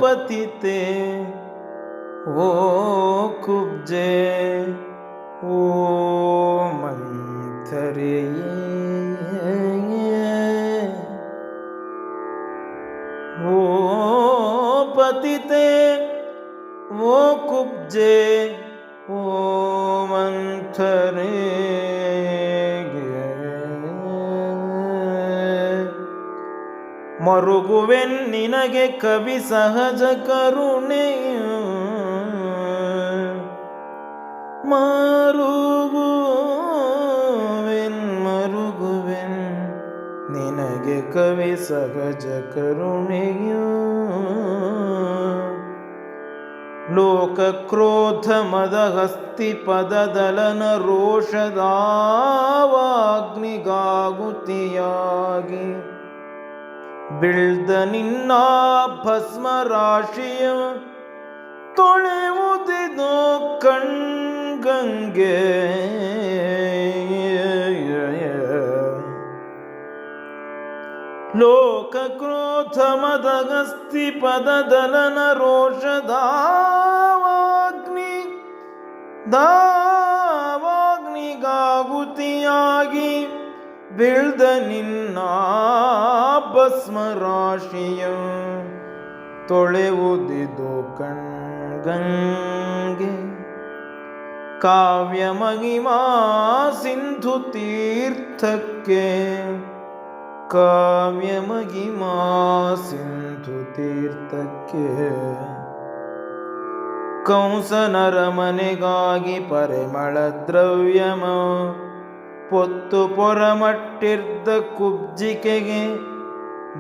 ಪತಿತೆ ಓ ಕುಬ್ಜೆ ಓ ಮಂಥರೆಯೇ ಓ ಪತಿತೆ ಓ ಕುಬ್ಜೆ ಓ ಮಂಥರೆ ಮರುಗುವೆನ್ ನಿನಗೆ ಕವಿ ಸಹಜ ಕರುಣೆಯು ಮರುಗುವೆನ್ ನಿನಗೆ ಕವಿ ಸಹಜ ಕರುಣೆಯು ಲೋಕ ಕ್ರೋಧ ಮದ ಹಸ್ತಿ ಪದದಲನ ರೋಷದಾವಾಗ್ನಿಗಾಗುತಿಯಾಗಿ ಬಿಳ್ದ ನಿನ್ನ ಭಸ್ಮ ರಾಶಿಯ ತೊಳೆವುದಿದು ಕಣ್ಗಂಗೆ ಲೋಕ ಕ್ರೋಧ ಮದಗಸ್ತಿ ಪದದಲನ ರೋಷದಾವಾಗ್ನಿಗಾಗುತಿಯಾಗಿ ಬಿಳ್ದ ನಿನ್ನ ಭಸ್ಮ ರಾಶಿಯ ತೊಳೆವುದಿದು ಕಣ್ಗಂಗೆ ಕಾವ್ಯ ಮಹಿಮಾ ಸಿಂಧು ತೀರ್ಥಕ್ಕೆ ಕಾವ್ಯ ಮಹಿಮಾ ಸಿಂಧು ತೀರ್ಥಕ್ಕೆ ಕಂಸನರ ಮನೆಗಾಗಿ ಪರಿಮಳ ದ್ರವ್ಯಮ ಪೊತ್ತು ಪೊರಮಟ್ಟಿರ್ದ ಕುಬ್ಜಿಕೆಗೆ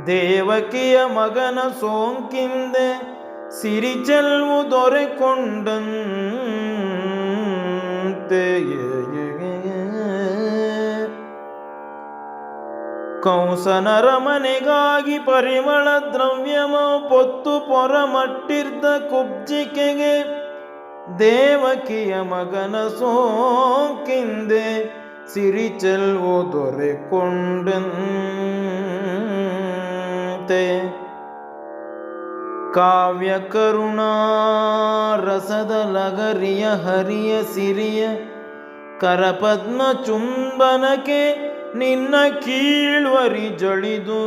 ದೇವಕಿಯ ಮಗನ ಸೋಂಕಿಂದೆ ಸಿರಿ ಚೆಲ್ವು ದೊರೆಕೊಂಡಂತೆ ಕಂಸನರ ಮನೆಗಾಗಿ ಪರಿಮಳ ದ್ರವ್ಯಮ ಪೊತ್ತು ಪೊರಮಟ್ಟಿರ್ದ ಕುಬ್ಜಿಕೆಗೆ ದೇವಕಿಯ ಮಗನ ಸೋಂಕಿಂದೆ ಸಿರಿ ಚೆಲ್ವು ದೊರೆಕೊಂಡಂತೆ ಕಾವ್ಯ ಕರುಣಾ ರಸದ ಲಗರಿಯ ಹರಿಯ ಸಿರಿಯ ಕರಪದ್ಮ ಚುಂಬನಕ್ಕೆ ನಿನ್ನ ಕೀಳ್ವರಿ ಜಳಿದು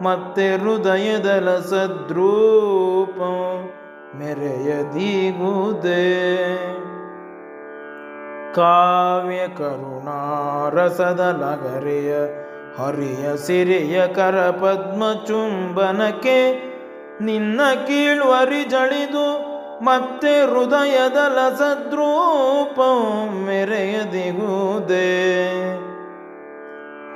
ಮತ್ತೆ ಹೃದಯದ ಸದ್ರೂಪ ಮೆರೆಯದೀಗುವುದೇ ಕಾವ್ಯ ಕರುಣಾ ರಸದ ಲಗರಿಯ ಹರಿಯ ಸಿರಿಯ ಕರಪದ್ಮ ಚುಂಬನಕ್ಕೆ ನಿನ್ನ ಕೀಳ್ವರಿ ಜಳಿದು ಮತ್ತೆ ಹೃದಯದ ಲಸದ್ರೂಪ ಮೆರೆಯದಿಗುವುದೇ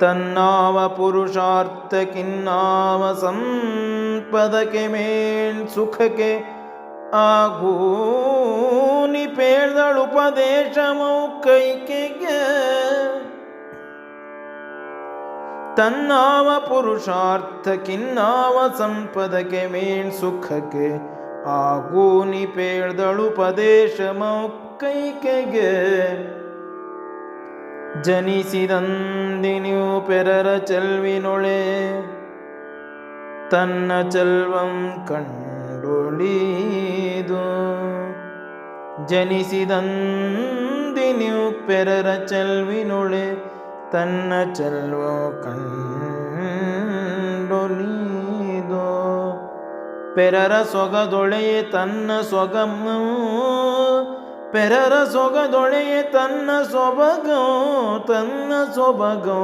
ತನ್ನಾವ ಪುರುಷಾರ್ಥ ಕಿನ್ನಾವ ಸಂಪದಕ್ಕೆ ಮೇಲ್ ಸುಖಕ್ಕೆ ಆಗೂನಿ ಪೇಳ್ದಳುಪದೇಶಮೌ ಕೈಕೆಗೆ ತನ್ನಾವ ಪುರುಷಾರ್ಥ ಕಿನ್ನಾವ ಸಂಪದಕ್ಕೆ ಮೇಲ್ ಸುಖಕ್ಕೆ ಆಗೂನಿ ಪೇಳ್ದಳುಪದೇಶಮೌ ಕೈಕೆಗೆ ಜನಿಸಿದಂದಿನಿಯು ಪೆರರ ಚೆಲ್ವಿನೊಳೆ ತನ್ನ ಚೆಲ್ವಂ ಕಂಡೊಳಿದು ಜನಿಸಿದಂದಿನಿಯು ಪೆರರ ಚೆಲ್ವಿನೊಳೆ ತನ್ನ ಚೆಲ್ವ ಕಂಡೊಳಿದು ಪೆರರ ಸೊಗದೊಳೆಯೇ ತನ್ನ ಸೊಗಮ ಪೆರರ ಸೊಗದೊಳೆಯೇ ತನ್ನ ಸೊಬಗೋ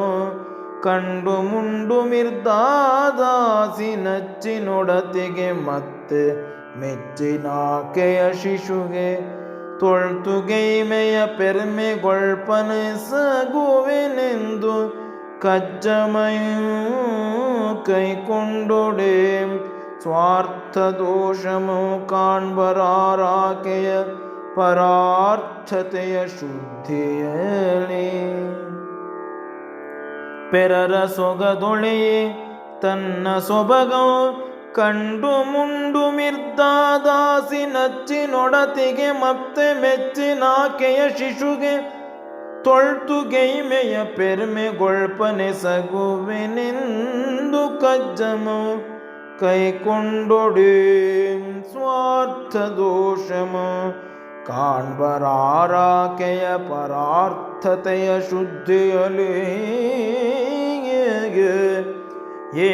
ಕಂಡು ಮುಂಡು ಮಿರ್ದಾದಾಸಿ ನಚ್ಚಿ ನೊಡತಿಗೆ ಮತ್ತೆ ಮೆಚ್ಚಿನಾಕೆಯ ಶಿಶುಗೆ ತೊಳ್ತುಗೈಮೆಯ ಪೆರ್ಮೆಗೊಳ್ಪನೆ ಸಗುವೆನೆಂದು ಕಜ್ಜಮಯೂ ಕೈಕೊಂಡೊಡೆ ಸ್ವಾರ್ಥ ದೋಷಮು ಕಾಣ್ಬರಾರಾಕೆಯ ಪರಾರ್ಥತೆಯ ಶುದ್ಧಿಯಲಿ ಪೆರರ ಸೊಗದೊಳೆಯೇ ತನ್ನ ಸೊಬಗೋ ಕಂಡು ಮುಂಡು ಮಿರ್ದಾದಾಸಿ ನಚ್ಚಿ ನೊಡತಿಗೆ ಮತ್ತೆ ಮೆಚ್ಚಿನಾಕೆಯ ಶಿಶುಗೆ ತೊಳ್ತುಗೈಮೆಯ ಪೆರ್ಮೆಗೊಳ್ಪನೆ ಸಗುವೆನೆಂದು ಕಜ್ಜಮು ಕೈಕೊಂಡೊಡೆ ಸ್ವಾರ್ಥ ದೋಷಮ ಕಾಣ್ಬರಾರಾಕೆಯ ಪರಾರ್ಥತೆಯ ಶುದ್ಧಿಯಲೇ ಏ